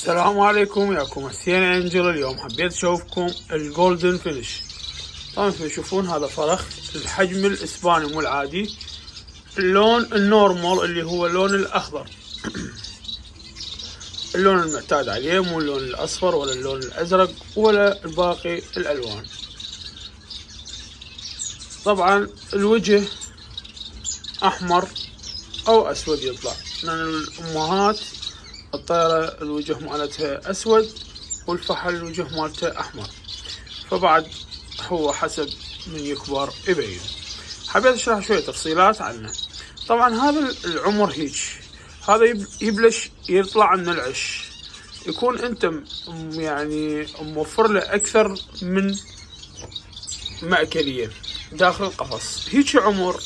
السلام عليكم، ياكم حسين انجل. اليوم حبيت اشوفكم الجولدن فينش. طبعا تشوفون هذا فرخ الحجم الاسباني مو العادي، اللون النورمال اللي هو اللون الاخضر اللون المعتاد عليه، مو اللون الاصفر ولا اللون الازرق ولا الباقي الالوان. طبعا الوجه احمر او اسود يطلع، لان الامهات الطيرة الوجه مالتها اسود والفحل الوجه مالته احمر، فبعد هو حسب من يكبر يبين. حبيت اشرح شوية تفصيلات عنه. طبعا هذا العمر هيك، هذا يبلش يطلع من العش، يكون انت يعني موفر له اكثر من مأكلية داخل القفص. هيك عمر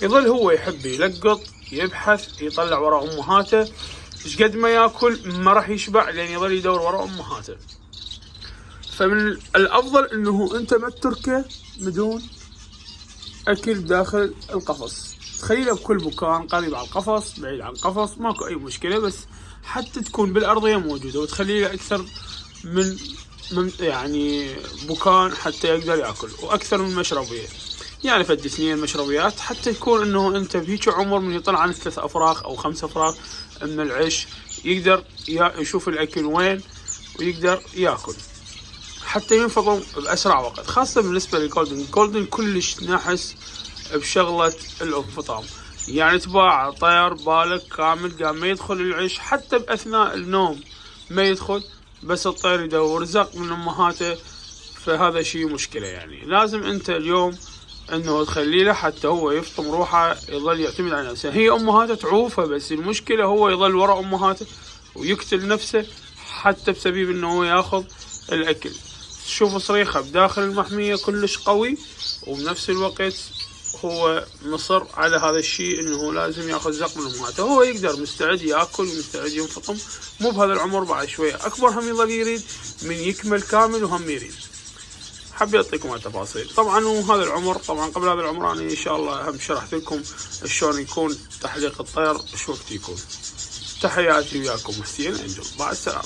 يظل هو يحب يلقط، يبحث، يطلع وراء امهاته. ايش قد ما ياكل ما راح يشبع، لان يظل يدور وراء امهاته. فمن الافضل انه انت ما تتركه بدون اكل داخل القفص. تخليه بكل مكان، قريب على القفص، بعيد عن القفص، ماكو اي مشكله، بس حتى تكون بالارضيه موجوده، وتخلي له اكثر من يعني مكان حتى يقدر ياكل، واكثر من مشربيه، يعني فد 2 مشربيات، حتى يكون انه انت بهيك عمر من يطلع عن 3 افراخ او 5 افراخ من العش، يقدر يشوف الاكل وين ويقدر ياكل، حتى ينفضوا باسرع وقت. خاصه بالنسبه للجولدن، الجولدن كلش نحس بشغله الانفطام، يعني تباع طير بالك كامل قام ما يدخل العش، حتى باثناء النوم ما يدخل، بس الطير يدور زق من امهاته. فهذا شيء مشكله، يعني لازم انت اليوم انه تخلي له حتى هو يفطم روحه، يظل يعتمد على نفسه. هي امهاته تعوفه، بس المشكله هو يظل وراء امهاته ويقتل نفسه حتى بسبب انه هو ياخذ الاكل. تشوف صريخه بداخل المحميه كلش قوي، وبنفس الوقت هو مصر على هذا الشيء، انه لازم ياخذ زق من امهاته. هو يقدر مستعد ياكل ومستعد ينفطم، مو بهذا العمر، بعد شويه اكبر هم يظل يريد من يكمل كامل وهم يريد. حبيت اعطيكم التفاصيل طبعا. وهذا العمر طبعا قبل هذا العمر انا ان شاء الله هم شرحت لكم شلون يكون تحليق الطير، شو وقت يكون. تحياتي وياكم حسين انجل، مع السلامه.